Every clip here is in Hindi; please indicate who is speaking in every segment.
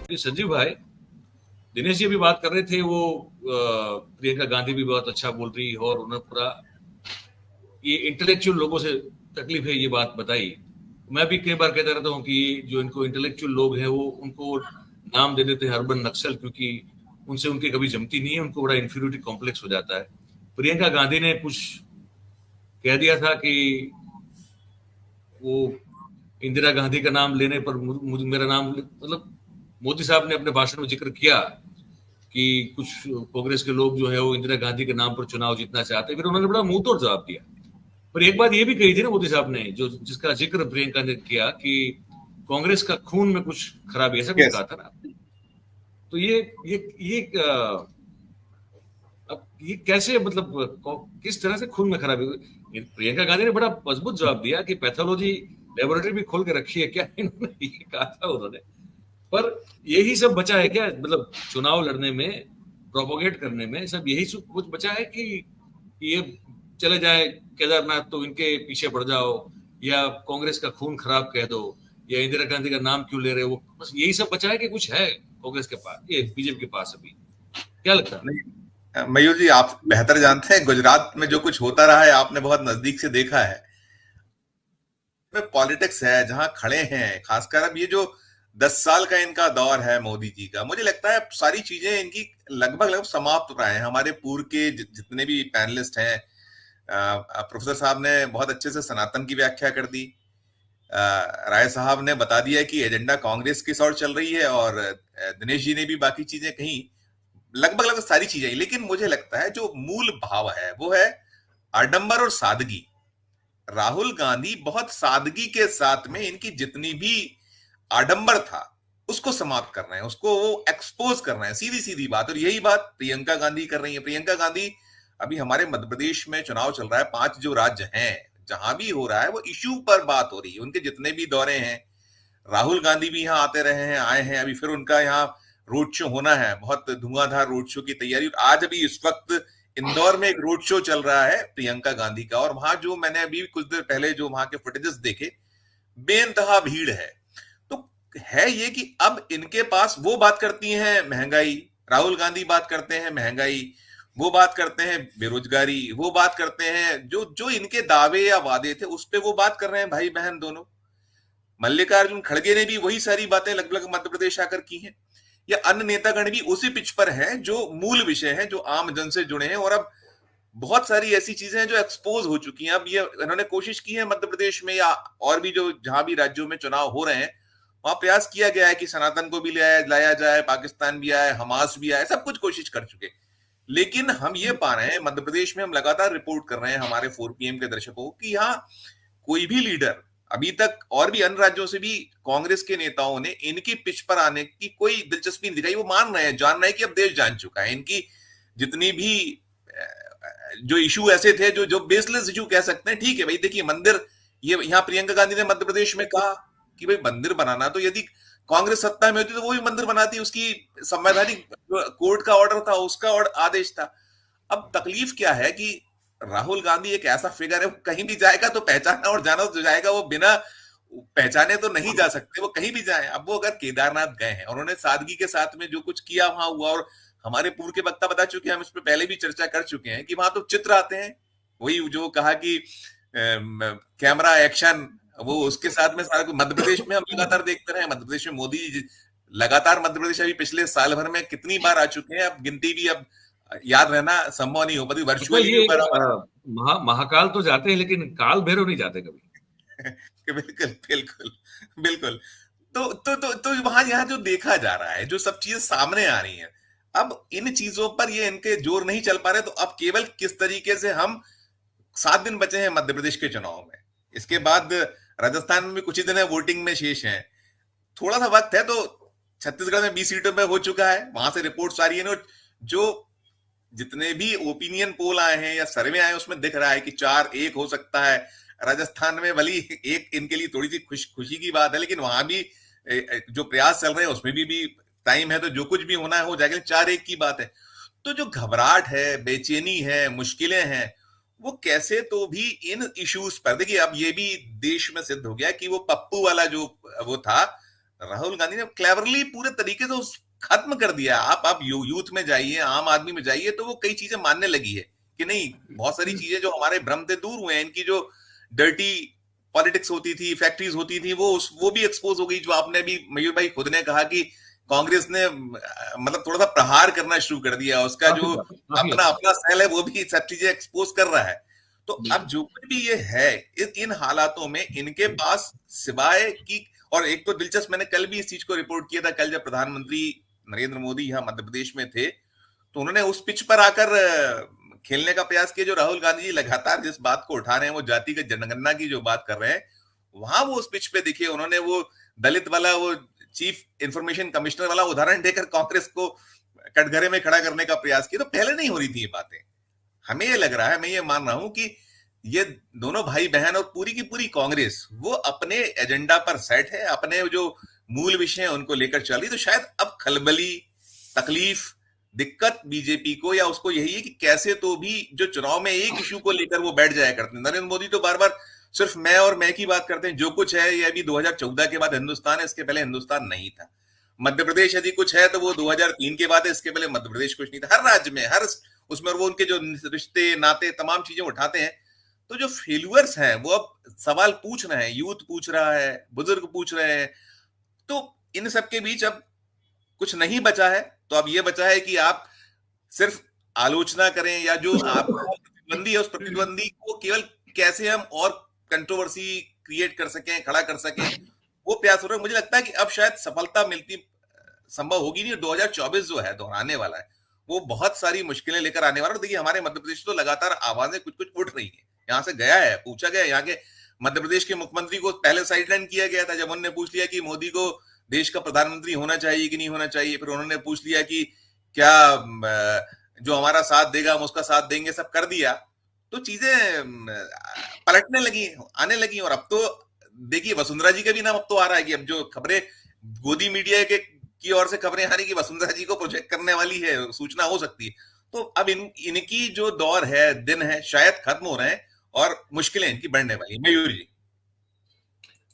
Speaker 1: ये संजीव भाई, दिनेश जी अभी बात कर रहे थे, वो प्रियंका गांधी भी बहुत अच्छा बोल रही, और उन्होंने पूरा ये इंटेलेक्चुअल लोगों से तकलीफ है ये बात बताई। मैं भी कई बार कहता रहता हूँ कि जो इनको इंटेलेक्चुअल लोग हैं वो उनको नाम दे देते हैं अर्बन नक्सल, क्योंकि उनसे उनकी कभी जमती नहीं है, उनको बड़ा इंफीरियरिटी कॉम्प्लेक्स हो जाता है। प्रियंका गांधी ने कुछ कह दिया था कि वो इंदिरा गांधी का नाम लेने पर मुझे मेरा नाम, मतलब मोदी साहब ने अपने भाषण में जिक्र किया कि कुछ कांग्रेस के लोग जो है वो इंदिरा गांधी के नाम पर चुनाव जीतना चाहते हैं। फिर उन्होंने बड़ा मुंह तोड़ जवाब दिया। पर एक बात ये भी कही थी ना मोदी साहब ने, जो जिसका जिक्र प्रियंका ने किया, कि कांग्रेस का खून में कुछ खराबी, ऐसा कुछ
Speaker 2: यस
Speaker 1: कहा था ना। तो ये अब ये कैसे, मतलब किस तरह से खून में खराबी हुई? प्रियंका गांधी ने बड़ा मजबूत जवाब दिया कि पैथोलॉजी लेबोरेटरी भी खोल के रखी है क्या, इन्होंने ये कहा था उन्होंने। पर यही सब बचा है क्या, मतलब चुनाव लड़ने में, प्रोपोगेट करने में, सब यही सब कुछ बचा है कि ये चले जाए केदारनाथ तो इनके पीछे पड़ जाओ, या कांग्रेस का खून खराब कह दो, या इंदिरा गांधी का नाम क्यों ले रहे हो? बस यही सब बचा है कि कुछ है कांग्रेस के पास, ये बीजेपी के पास अभी? क्या लगता है?
Speaker 2: नहीं, मयूर जी आप बेहतर जानते हैं गुजरात में जो कुछ होता रहा है, आपने बहुत नजदीक से देखा है। पॉलिटिक्स है जहां खड़े हैं, खासकर अब ये जो 10 साल का इनका दौर है मोदी जी का, मुझे लगता है सारी चीजें इनकी लगभग लगभग समाप्त हो रहा है। हमारे पूर्व के जितने भी पैनलिस्ट हैं, प्रोफेसर साहब ने बहुत अच्छे से सनातन की व्याख्या कर दी। राय साहब ने बता दिया कि एजेंडा कांग्रेस की ओर चल रही है, और दिनेश जी ने भी बाकी चीजें कही, लगभग लगभग सारी चीजें। लेकिन मुझे लगता है जो मूल भाव है वो है आडंबर और सादगी। राहुल गांधी बहुत सादगी के साथ में इनकी जितनी भी आडंबर था उसको समाप्त कर रहे हैं, उसको वो एक्सपोज कर रहे हैं, सीधी सीधी बात। और यही बात प्रियंका गांधी कर रही है। प्रियंका गांधी, अभी हमारे मध्य प्रदेश में चुनाव चल रहा है, 5 जो राज्य हैं जहां भी हो रहा है वो इश्यू पर बात हो रही है। उनके जितने भी दौरे हैं, राहुल गांधी भी यहाँ आते रहे हैं, आए हैं, अभी फिर उनका यहाँ रोड शो होना है, बहुत धुआंधार रोड शो की तैयारी। आज अभी इस वक्त इंदौर में एक रोड शो चल रहा है प्रियंका गांधी का, और वहां जो मैंने अभी कुछ देर पहले जो वहां के फुटेजेस देखे, बेइंतहा भीड़ है। तो है ये कि अब इनके पास वो बात करती हैं महंगाई, राहुल गांधी बात करते हैं महंगाई, वो बात करते हैं बेरोजगारी, वो बात करते हैं जो जो इनके दावे या वादे थे उस पे वो बात कर रहे हैं भाई बहन दोनों। मल्लिकार्जुन खड़गे ने भी वही सारी बातें लगभग मध्य प्रदेश आकर की हैं, या अन्य नेतागण भी उसी पिच पर हैं जो मूल विषय है, जो आम जन से जुड़े हैं। और अब बहुत सारी ऐसी चीजें हैं जो एक्सपोज हो चुकी हैं। अब ये इन्होंने कोशिश की है मध्य प्रदेश में, या और भी जो जहां भी राज्यों में चुनाव हो रहे हैं वहां प्रयास किया गया है कि सनातन को भी लाया जाए, पाकिस्तान भी आए, हमास भी आए, सब कुछ कोशिश कर चुके। लेकिन हम ये पा रहे हैं मध्य प्रदेश में, हम लगातार रिपोर्ट कर रहे हैं हमारे 4 PM के दर्शकों को, कि यहाँ कोई भी लीडर अभी तक, और भी अन्य राज्यों से भी कांग्रेस के नेताओं ने इनकी पिच पर आने की कोई दिलचस्पी नहीं दिखाई। वो मान रहे हैं, जान रहे हैं कि अब देश जान चुका है। इनकी जितनी भी जो इशू ऐसे थे जो जो बेसलेस इशू कह सकते हैं, ठीक है भाई, देखिए मंदिर, ये यहाँ प्रियंका गांधी ने मध्य प्रदेश में कहा कि भाई मंदिर बनाना, तो यदि कांग्रेस सत्ता में होती तो वो भी मंदिर बनाती, उसकी संवैधानिक कोर्ट का ऑर्डर था, उसका आदेश था। अब तकलीफ क्या है कि राहुल गांधी एक ऐसा फिगर है, कहीं भी जाएगा तो पहचाना और जाना तो जाएगा, वो बिना पहचाने तो नहीं जा सकते, वो कहीं भी जाए। अब वो अगर केदारनाथ गए हैं और उन्होंने सादगी के साथ में जो कुछ किया वहां हुआ, और हमारे पूर्व के वक्ता बता चुके हैं, हम इस पर पहले भी चर्चा कर चुके हैं कि वहां तो चित्र आते हैं, वही जो कहा कि कैमरा एक्शन, वो उसके साथ में सारा कुछ मध्य प्रदेश में हम लगातार देखते रहे। मध्य प्रदेश में मोदी जी लगातार, मध्य प्रदेश अभी पिछले साल भर में कितनी बार आ चुके हैं, अब गिनती भी अब याद रहना संभव नहीं हो पाती,
Speaker 1: अच्छा,
Speaker 2: वर्चुअली भी
Speaker 1: ये
Speaker 2: बराबर।
Speaker 1: महाकाल तो जाते हैं, लेकिन काल भैरव नहीं जाते कभी?
Speaker 2: बिल्कुल बिल्कुल बिल्कुल। तो वहां यहाँ जो देखा जा रहा है, जो सब चीजें सामने आ रही हैं, अब इन चीजों पर ये इनके जोर नहीं चल पा रहे, तो अब केवल किस तरीके से हम, 7 दिन बचे हैं मध्य प्रदेश के चुनाव में, इसके बाद राजस्थान में भी कुछ ही दिन है वोटिंग में शेष है, थोड़ा सा वक्त है। तो छत्तीसगढ़ में 20 सीटों पे हो चुका है, वहां से रिपोर्ट्स आ रही है, जो जितने भी ओपिनियन पोल आए हैं या सर्वे आए उसमें दिख रहा है कि 4-1 हो सकता है। राजस्थान में भली एक इनके लिए थोड़ी सी खुशी की बात है, लेकिन वहां भी जो प्रयास चल रहे हैं उसमें भी टाइम है, तो जो कुछ भी होना है हो जाएगा। 4-1 की बात है। तो जो घबराहट है, बेचैनी है, मुश्किलें हैं, वो कैसे तो भी इन इश्यूज पर, देखिए अब ये भी देश में सिद्ध हो गया कि वो पप्पू वाला जो वो था, राहुल गांधी ने क्लेवरली पूरे तरीके से खत्म कर दिया। आप यूथ में जाइए, आम आदमी में जाइए, तो वो कई चीजें मानने लगी है कि नहीं, बहुत सारी चीजें जो हमारे भ्रम से दूर हुए हैं, इनकी जो डर्टी पॉलिटिक्स होती थी, फैक्ट्रीज होती थी, वो भी एक्सपोज हो गई। जो आपने भी मयूर भाई खुद ने कहा कि कांग्रेस ने मतलब थोड़ा सा प्रहार करना शुरू कर दिया, उसका जो अपना अपना सेल है वो भी सब चीजें एक्सपोज कर रहा है। तो अब जो कुछ भी ये है, इन हालातों में इनके पास सिवाय की, और एक तो दिलचस्प, मैंने कल भी इस चीज को रिपोर्ट किया था, कल जब प्रधानमंत्री नरेंद्र मोदी यहाँ मध्य प्रदेश में थे, तो उन्होंने उस पिच पर आकर खेलने का प्रयास किया जो राहुल गांधी जी लगातार जिस बात को उठा रहे हैं, वो जातिगत जनगणना की जो बात कर रहे हैं, वहां वो उस पिच पे दिखे। उन्होंने वो दलित वाला, वो चीफ इंफॉर्मेशन कमिश्नर वाला उदाहरण देकर कांग्रेस को कटघरे में खड़ा करने का प्रयास किया। तो पहले नहीं हो रही थी ये बातें। हमें ये लग रहा है, मैं ये मान रहा हूं कि ये दोनों भाई बहन और पूरी की पूरी कांग्रेस वो अपने एजेंडा पर सेट है, अपने जो मूल विषय है उनको लेकर चल रही। तो शायद अब खलबली, तकलीफ, दिक्कत बीजेपी को या उसको यही है कि कैसे तो भी जो चुनाव में एक इश्यू को लेकर वो बैठ जाया करते हैं। नरेंद्र मोदी तो बार बार सिर्फ मैं और मैं की बात करते हैं। जो कुछ है ये अभी 2014 के बाद हिंदुस्तान है, इसके पहले हिंदुस्तान नहीं था। मध्य प्रदेश यदि कुछ है तो वो 2003 के बाद है, इसके पहले मध्य प्रदेश कुछ नहीं था। हर राज्य में, हर उसमें, और वो उनके जो रिश्ते नाते तमाम चीजें उठाते हैं। तो जो फेल्यूअर्स हैं वो अब सवाल पूछ रहे हैं, यूथ पूछ रहा है, बुजुर्ग पूछ रहे हैं। तो इन सब के बीच अब कुछ नहीं बचा है। तो अब ये बचा है कि आप सिर्फ आलोचना करें, या जो आपका प्रतिद्वंदी है उस प्रतिद्वंदी को केवल कैसे हम और कंट्रोवर्सी क्रिएट कर सकें, खड़ा कर सकें, वो प्रयास हो रहा है। मुझे लगता है कि अब शायद सफलता मिलती संभव होगी नहीं। 2024 जो है दोहराने वाला है, वो बहुत सारी मुश्किलें लेकर आने वाला है। देखिए हमारे मध्य प्रदेश तो लगातार आवाजें कुछ कुछ उठ रही है। यहाँ से गया है, पूछा गया, यहाँ के मध्य प्रदेश के मुख्यमंत्री को पहले साइडलाइन किया गया था जब उन्होंने पूछ लिया कि मोदी को देश का प्रधानमंत्री होना चाहिए कि नहीं होना चाहिए। फिर उन्होंने पूछ लिया कि क्या जो हमारा साथ देगा हम उसका साथ देंगे, सब कर दिया। तो चीजें पलटने लगी, आने लगी। और अब तो देखिए वसुंधरा जी का भी नाम अब तो आ रहा है कि अब जो खबरें गोदी मीडिया के की ओर से खबरें आ रही कि वसुंधरा जी को प्रोजेक्ट करने वाली है, सूचना हो सकती है। तो अब इनकी जो दौर है, दिन है, शायद खत्म हो रहे हैं और मुश्किलें इनकी बढ़ने वाली है। मयूर जी।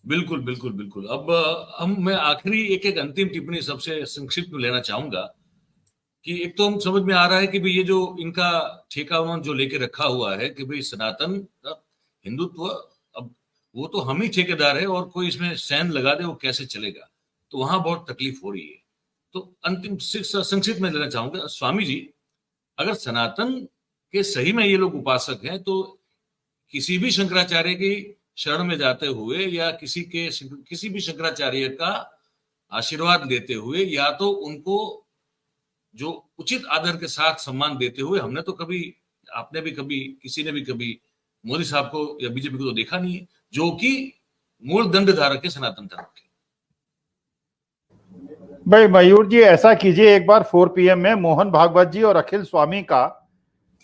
Speaker 1: बिल्कुल बिल्कुल बिल्कुल। अब मैं आखिरी एक एक अंतिम टिप्पणी सबसे संक्षिप्त में लेना चाहूंगा कि एक तो हम समझ में आ रहा है कि भाई ये जो इनका ठेका उन्होंने जो लेके रखा हुआ है कि भाई सनातन हिंदुत्व, अब वो तो हम ही ठेकेदार है और कोई इसमें सैन लगा दे वो कैसे चलेगा। तो वहां बहुत तकलीफ हो रही है। तो अंतिम संक्षिप्त में लेना चाहूंगा, स्वामी जी अगर सनातन के सही में ये लोग उपासक हैं तो किसी भी शंकराचार्य की शरण में जाते हुए या किसी भी शंकराचार्य का आशीर्वाद लेते हुए, या तो उनको जो उचित आदर के साथ सम्मान देते हुए, हमने तो कभी, आपने भी कभी, किसी ने भी कभी मोदी साहब को या बीजेपी को तो देखा नहीं है जो कि मूल दंड धारक है सनातन धर्म के।
Speaker 3: भाई मयूर जी ऐसा कीजिए, एक बार 4 PM में मोहन भागवत जी और अखिल स्वामी का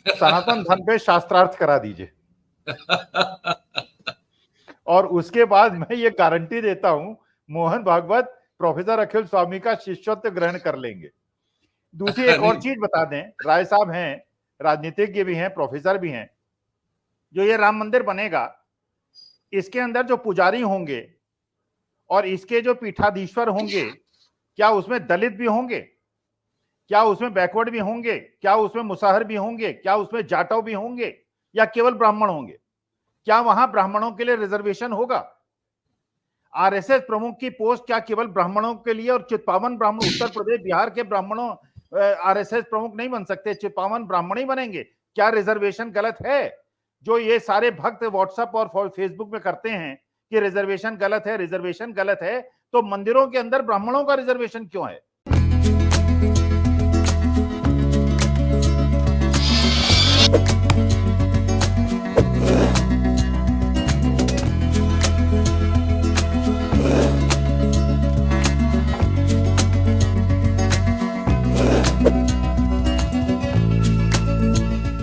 Speaker 3: सनातन धर्म पे शास्त्रार्थ करा दीजिए। और उसके बाद मैं ये गारंटी देता हूं मोहन भागवत प्रोफेसर अखिल स्वामी का शिष्यत्व ग्रहण कर लेंगे। दूसरी एक और चीज बता दें, राय साहब हैं, राजनीतिज्ञ भी हैं, प्रोफेसर भी हैं। जो ये राम मंदिर बनेगा, इसके अंदर जो पुजारी होंगे और इसके जो पीठाधीश्वर होंगे, क्या उसमें दलित भी होंगे? क्या उसमें बैकवर्ड भी होंगे? क्या उसमें मुसाहर भी होंगे? क्या उसमें जाटव भी होंगे या केवल ब्राह्मण होंगे? क्या वहां ब्राह्मणों के लिए रिजर्वेशन होगा? आरएसएस प्रमुख की पोस्ट क्या केवल ब्राह्मणों के लिए? और चित्पावन ब्राह्मण, उत्तर प्रदेश बिहार के ब्राह्मणों आरएसएस प्रमुख नहीं बन सकते, चित्पावन ब्राह्मण ही बनेंगे। क्या रिजर्वेशन गलत है? जो ये सारे भक्त व्हाट्सएप और फेसबुक में करते हैं कि रिजर्वेशन गलत है, रिजर्वेशन गलत है, तो मंदिरों के अंदर ब्राह्मणों का रिजर्वेशन क्यों है?